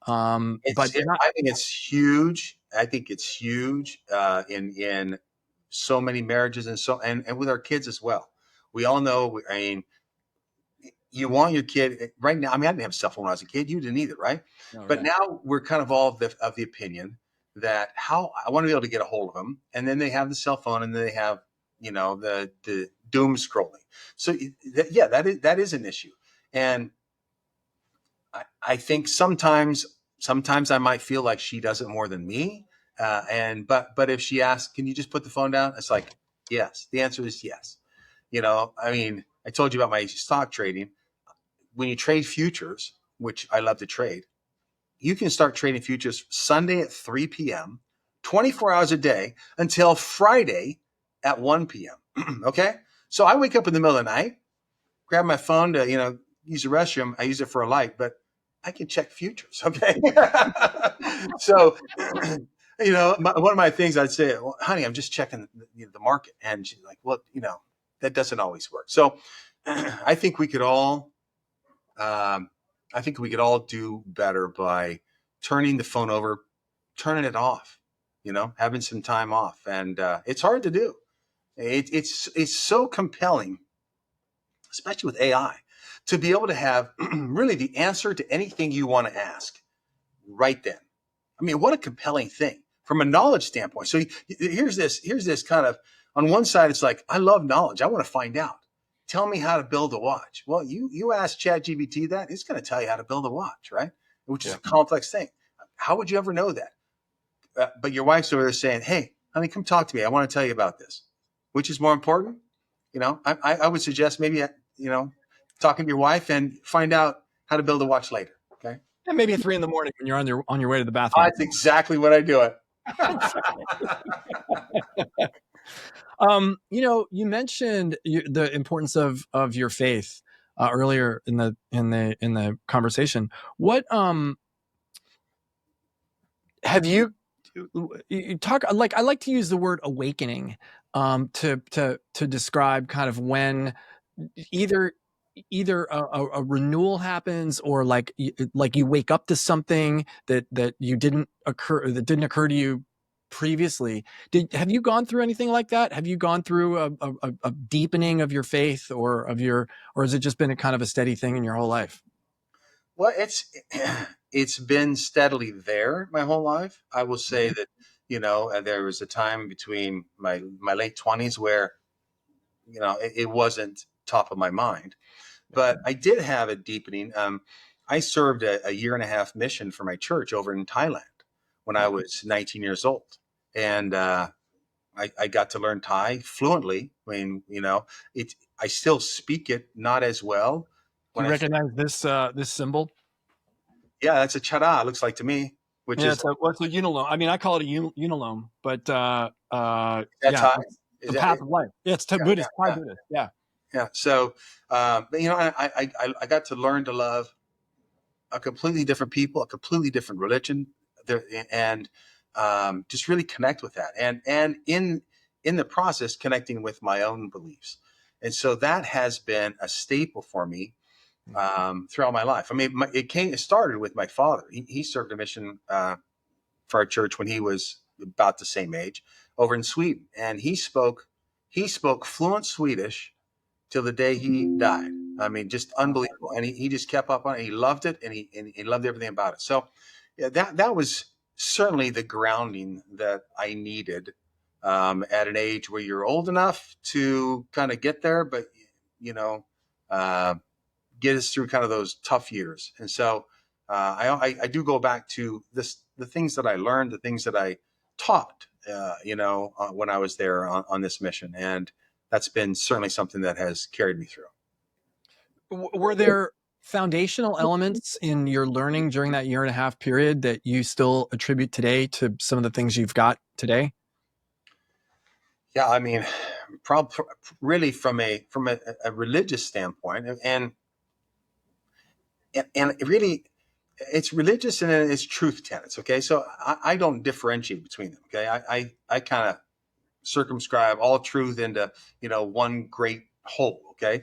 But not, I think it's huge. I think it's huge in so many marriages and with our kids as well. We all know. I mean, you want your kid right now. I mean, I didn't have a cell phone when I was a kid. You didn't either, right? no, But right. now we're kind of all of the opinion that how I want to be able to get a hold of them, and then they have the cell phone, and then they have the doom scrolling. So yeah, that is an issue, and I think sometimes I might feel like she does it more than me. But if she asks, can you just put the phone down? It's like, yes. The answer is yes. I mean, I told you about my stock trading. When you trade futures, which I love to trade, you can start trading futures Sunday at 3 p.m., 24 hours a day until Friday at 1 p.m. Okay. So I wake up in the middle of the night, grab my phone to, use the restroom. I use it for a light, but I can check futures. Okay. So, one of my things I'd say, well, honey, I'm just checking the market. And she's like, well, that doesn't always work. So I think we could all, do better by turning the phone over, turning it off, having some time off. And it's hard to do. It's so compelling, especially with AI, to be able to have really the answer to anything you want to ask right then. I mean, what a compelling thing from a knowledge standpoint. So here's this kind of, on one side, it's like, I love knowledge. I want to find out. Tell me how to build a watch. Well, you ask ChatGPT that, it's going to tell you how to build a watch, right? Which is a complex thing. How would you ever know that? But your wife's over there saying, hey, honey, come talk to me. I want to tell you about this. Which is more important? I would suggest maybe, talking to your wife and find out how to build a watch later. Okay. And maybe at 3 a.m. when you're on your way to the bathroom. That's exactly what I do it. You mentioned the importance of your faith earlier in the conversation. What have you talk like? I like to use the word awakening to describe kind of when either a renewal happens, or like you wake up to something that didn't occur to you previously. Have you gone through anything like that? Have you gone through a deepening of your faith, or has it just been a kind of a steady thing in your whole life? Well, it's been steadily there my whole life. I will say that, there was a time between my late 20s where, it wasn't top of my mind, but I did have a deepening. I served a year and a half mission for my church over in Thailand when I was 19 years old. And, I got to learn Thai fluently. I mean, I still speak it, not as well. Do you recognize this symbol? Yeah, that's a chara, it looks like to me, which is it's a unilome. I mean, I call it a unilome, but that's yeah, high. the path of life. Yeah, it's Buddhist, Thai Yeah. Buddhist. Yeah. Yeah. So, I got to learn to love a completely different people, a completely different religion, and just really connect with that, and in the process, connecting with my own beliefs, and so that has been a staple for me throughout my life. I mean, it started with my father. He served a mission for our church when he was about the same age over in Sweden, and he spoke fluent Swedish till the day he died. I mean, just unbelievable. And he just kept up on it. He loved it, and he loved everything about it. So yeah, that was certainly the grounding that I needed at an age where you're old enough to kind of get there, but uh, get us through kind of those tough years. And so I do go back to the things that I learned, the things that I taught, when I was there on this mission. And that's been certainly something that has carried me through. Were there foundational elements in your learning during that year and a half period that you still attribute today to some of the things you've got today? Yeah, I mean, really from a religious standpoint, and really, it's religious and then it's truth tenets. Okay, so I don't differentiate between them. Okay, I kind of circumscribe all truth into one great whole. Okay,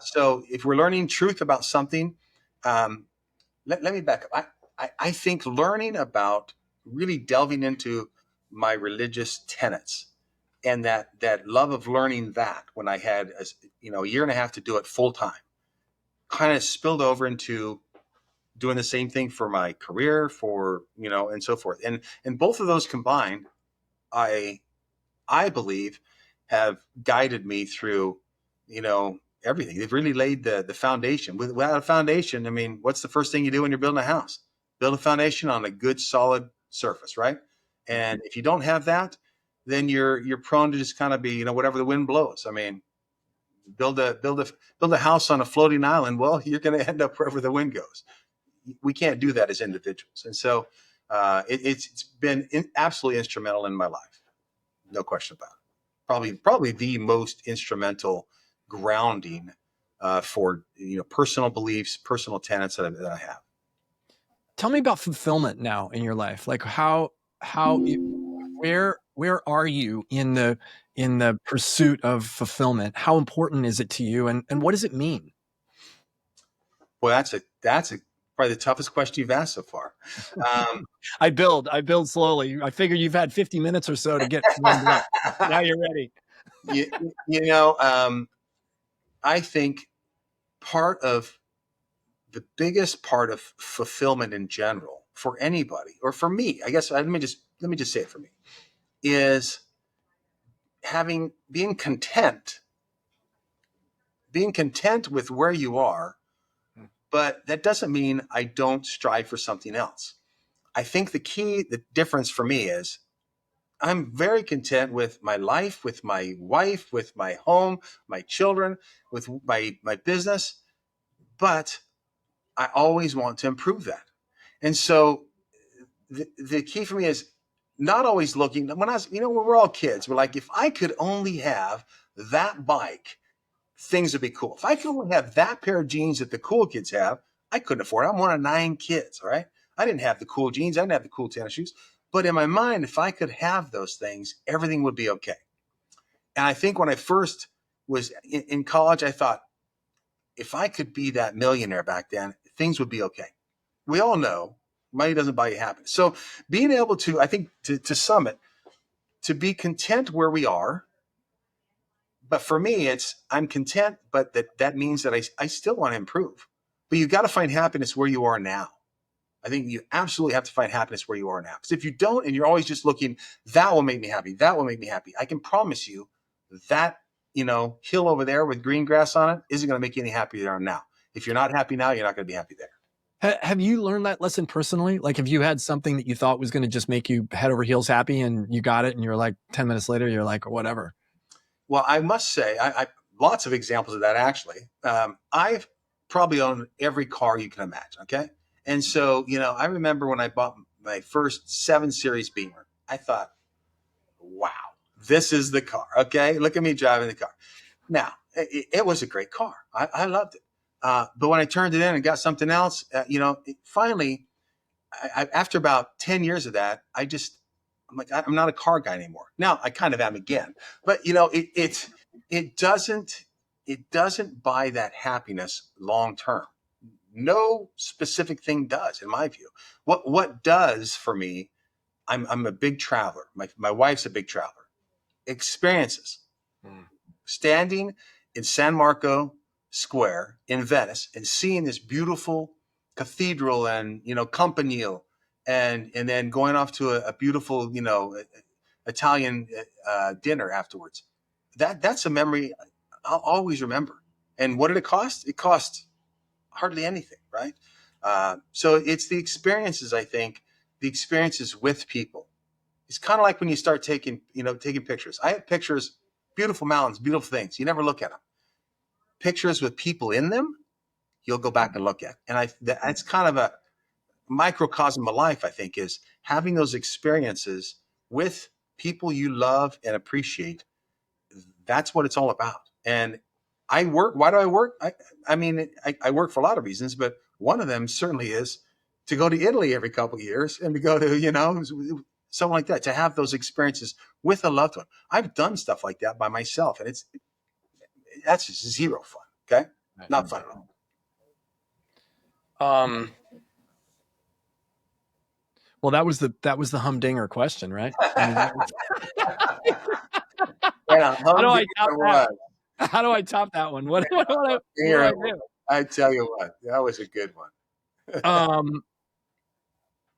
so if we're learning truth about something, um, let me back up. I think learning about really delving into my religious tenets and that love of learning that when I had a year and a half to do it full time kind of spilled over into doing the same thing for my career and so forth, and both of those combined, I I believe, have guided me through, everything. They've really laid the foundation. Without a foundation, I mean, what's the first thing you do when you're building a house? Build a foundation on a good, solid surface, right? And if you don't have that, then you're prone to just kind of be, whatever the wind blows. I mean, build a house on a floating island. Well, you're going to end up wherever the wind goes. We can't do that as individuals, and so it's been absolutely instrumental in my life, no question about it. Probably the most instrumental grounding for personal beliefs, personal tenets that I have. Tell me about fulfillment now in your life. Like where are you in the pursuit of fulfillment? How important is it to you, and what does it mean? Well, that's probably the toughest question you've asked so far. Um, I build slowly. I figure you've had 50 minutes or so to get warmed up. Now you're ready. you, you know, um, I think part of the biggest part of fulfillment in general for anybody, or for me, I guess, let me just say it for me, is being content, with where you are. But that doesn't mean I don't strive for something else. I think the difference for me is I'm very content with my life, with my wife, with my home, my children, with my business, but I always want to improve that. And so the key for me is not always looking. When when we're all kids, we're like, if I could only have that bike, things would be cool. If I could only have that pair of jeans that the cool kids have, I couldn't afford it. I'm one of 9 kids, all right? I didn't have the cool jeans. I didn't have the cool tennis shoes. But in my mind, if I could have those things, everything would be okay. And I think when I first was in college, I thought, if I could be that millionaire back then, things would be okay. We all know money doesn't buy you happiness. So being able to, I think, to sum it, to be content where we are. But for me, I'm content, but that means that I still want to improve. But you got to find happiness where you are now. I think you absolutely have to find happiness where you are now. Because if you don't, and you're always just looking, that will make me happy, that will make me happy, I can promise you that, hill over there with green grass on it isn't going to make you any happier there now. If you're not happy now, you're not going to be happy there. Have you learned that lesson personally? Like, have you had something that you thought was going to just make you head over heels happy and you got it and you're like 10 minutes later, you're like, whatever? Well, I must say, I lots of examples of that, actually. I've probably owned every car you can imagine. Okay. And so, I remember when I bought my first 7 Series Beamer, I thought, wow, this is the car. Okay. Look at me driving the car. Now, it was a great car. I loved it. But when I turned it in and got something else, finally, after about 10 years of that, I'm like, I'm not a car guy anymore. Now I kind of am again, but it doesn't buy that happiness long term. No specific thing does, in my view. What does for me? I'm a big traveler. My wife's a big traveler. Experiences. Standing in San Marco Square in Venice and seeing this beautiful cathedral and Campanile, and then going off to a beautiful Italian dinner afterwards. That's a memory I'll always remember. And what did it cost? It cost hardly anything, right? So it's the experiences. I think the experiences with people. It's kind of like when you start taking pictures. I have pictures, beautiful mountains, beautiful things. You never look at them. Pictures with people in them, you'll go back and look at. And that's kind of a microcosm of life, I think, is having those experiences with people you love and appreciate That's what it's all about. And I work. Why do I work? I mean, I work for a lot of reasons, but one of them certainly is to go to Italy every couple of years and to go to, something like that, to have those experiences with a loved one. I've done stuff like that by myself, and that's just zero fun. Okay. Not fun at all. Well, that was the humdinger question, right? I mean, Yeah, how do I top that? was. How do I top that one? What do I do? I tell you what, that was a good one.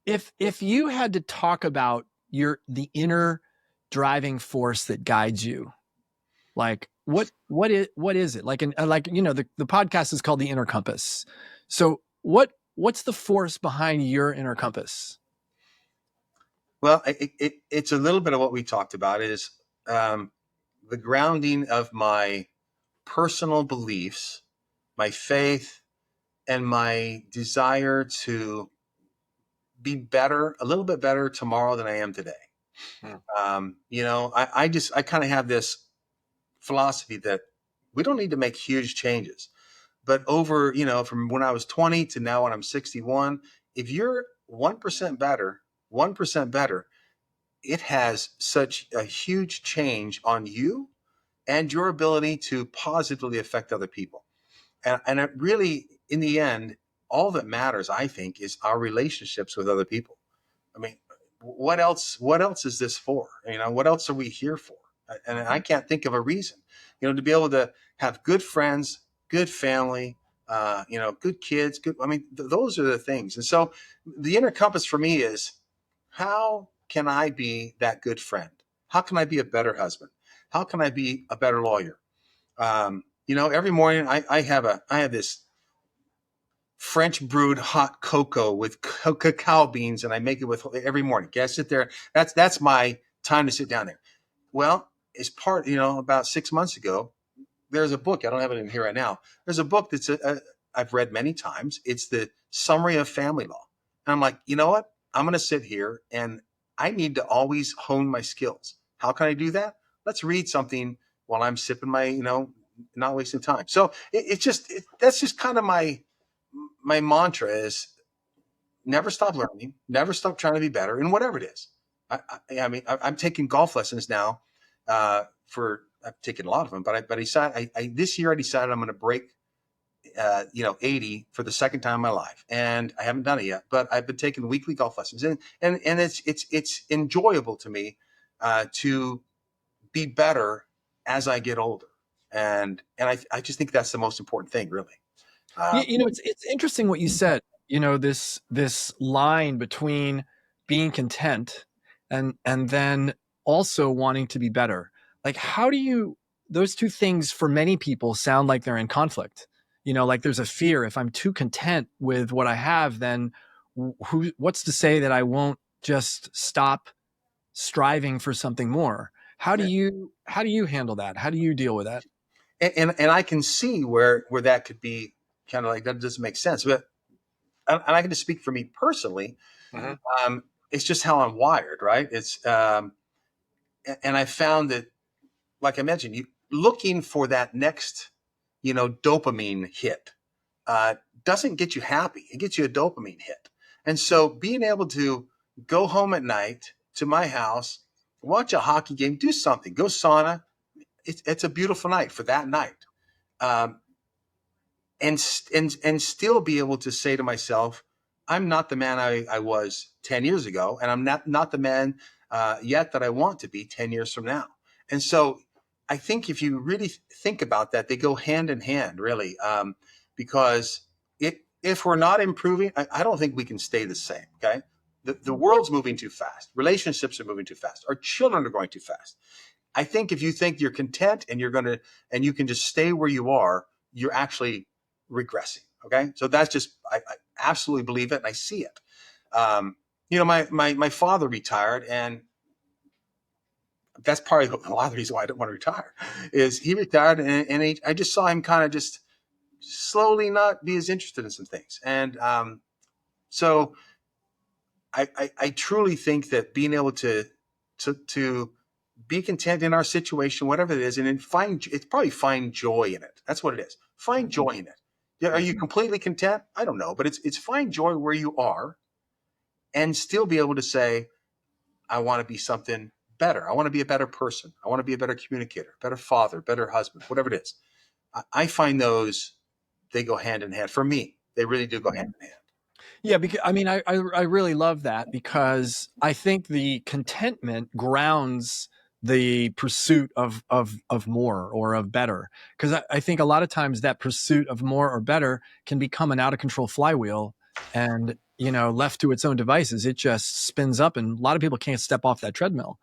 If you had to talk about the inner driving force that guides you, like what is it? Like the podcast is called The Inner Compass. So what's the force behind your inner compass? Well, it's a little bit of what we talked about is the grounding of my personal beliefs, my faith, and my desire to be better, a little bit better tomorrow than I am today. I kind of have this philosophy that we don't need to make huge changes, but over, from when I was 20 to now when I'm 61, if you're 1% better, 1% better, it has such a huge change on you and your ability to positively affect other people. And it really, in the end, all that matters, I think, is our relationships with other people. I mean, what else is this for? What else are we here for? And I can't think of a reason, to be able to have good friends, good family, good kids, those are the things. And so the inner compass for me is, how can I be that good friend? How can I be a better husband? How can I be a better lawyer? Every morning I have this French brewed hot cocoa with cacao beans, and I make it with every morning. Okay, I sit there. That's my time to sit down there. Well, it's part, about 6 months ago, there's a book. I don't have it in here right now. There's a book that's I've read many times. It's the Summary of Family Law. And I'm like, you know what? I'm going to sit here and I need to always hone my skills. How can I do that? Let's read something while I'm sipping my, not wasting time. So that's just kind of my mantra is never stop learning, never stop trying to be better in whatever it is. I'm taking golf lessons now. I've taken a lot of them, but this year I decided I'm going to break 80 for the second time in my life, and I haven't done it yet. But I've been taking weekly golf lessons, and it's enjoyable to me to be better as I get older, and I just think that's the most important thing, really. It's interesting what you said. This line between being content and then also wanting to be better. Like, how do you, those two things for many people sound like they're in conflict. Like there's a fear. If I'm too content with what I have, then what's to say that I won't just stop striving for something more? How do you handle that? How do you deal with that? And I can see where that could be kind of like, that doesn't make sense. But and I can just speak for me personally. It's just how I'm wired, right? And I found that, like I mentioned, you looking for that next, dopamine hit doesn't get you happy. It gets you a dopamine hit. And so being able to go home at night to my house, watch a hockey game, do something, go sauna. It's a beautiful night for that night. And still be able to say to myself, I'm not the man I was 10 years ago, and I'm not the man yet that I want to be 10 years from now. And so I think if you really think about that, they go hand in hand, really, because if we're not improving, I don't think we can stay the same. Okay, the world's moving too fast. Relationships are moving too fast. Our children are going too fast. I think if you think you're content and you can just stay where you are, you're actually regressing. Okay. So that's just, I absolutely believe it. And I see it. My father retired, and that's probably a lot of the reason why I don't want to retire is he retired, and I just saw him kind of just slowly not be as interested in some things. And so I truly think that being able to be content in our situation, whatever it is, and then find joy in it. That's what it is. Find joy in it. Yeah, are you completely content? I don't know, but it's find joy where you are, and still be able to say, I want to be something better. I want to be a better person. I want to be a better communicator, better father, better husband, whatever it is. I find those, they go hand in hand. For me, they really do go hand in hand. Yeah, because I mean, I really love that, because I think the contentment grounds the pursuit of more or of better. Because I think a lot of times that pursuit of more or better can become an out of control flywheel, and left to its own devices, it just spins up, and a lot of people can't step off that treadmill,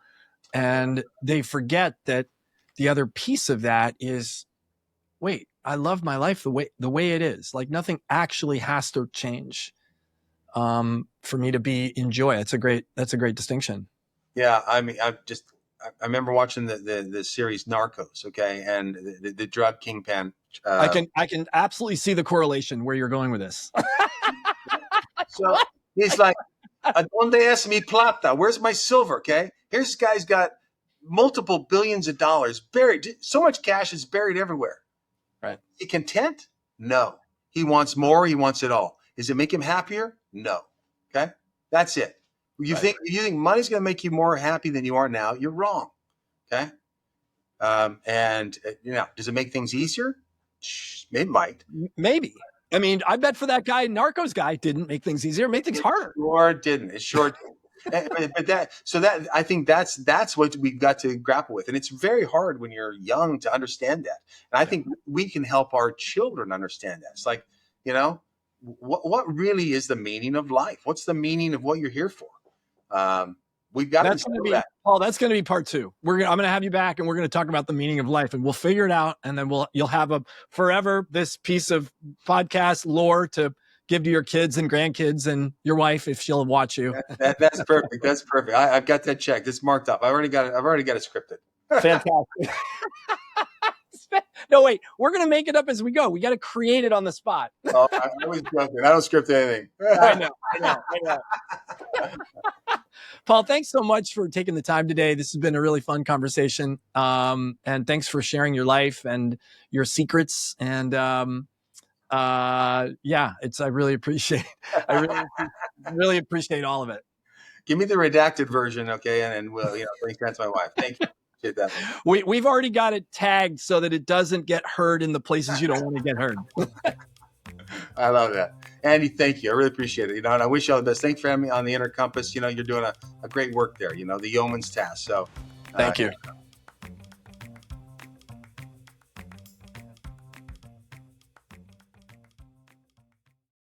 and they forget that the other piece of that is, wait, I love my life the way it is. Like, nothing actually has to change for me to be in joy. That's a great distinction. Yeah, I mean, I remember watching the series Narcos, okay, and the drug kingpin. I can absolutely see the correlation where you're going with this. So he's like, "Donde es mi plata? Where's my silver?" Okay, here's this guy's got multiple billions of dollars buried. So much cash is buried everywhere. Right. Is he content? No. He wants more. He wants it all. Does it make him happier? No. Okay, that's it. You think money's going to make you more happy than you are now? You're wrong. Okay. And does it make things easier? It might. Maybe. I mean, I bet for that guy, Narcos guy, didn't make things easier. It made things harder. It sure didn't. But I think that's what we've got to grapple with. And it's very hard when you're young to understand that. And I think we can help our children understand that. It's like, what really is the meaning of life? What's the meaning of what you're here for? We've got to be that. Paul, that's going to be part 2. I'm going to have you back, and we're going to talk about the meaning of life, and we'll figure it out. And then you'll have forever this piece of podcast lore to give to your kids and grandkids and your wife, if she'll watch you. That's perfect. That's perfect. I've got that checked. It's marked up. I've already got it scripted. Fantastic. No, wait, we're going to make it up as we go. We got to create it on the spot. Oh, I'm always joking. I don't script anything. I know. Paul, thanks so much for taking the time today. This has been a really fun conversation. And thanks for sharing your life and your secrets. And I really appreciate really appreciate all of it. Give me the redacted version, okay? And we'll, bring that to my wife. Thank you. That. We've already got it tagged so that it doesn't get heard in the places you don't want to get heard. I love that. Andy, thank you. I really appreciate it. And I wish you all the best. Thanks for having me on the Inner Compass. You're doing a great work there, the yeoman's task. So thank you.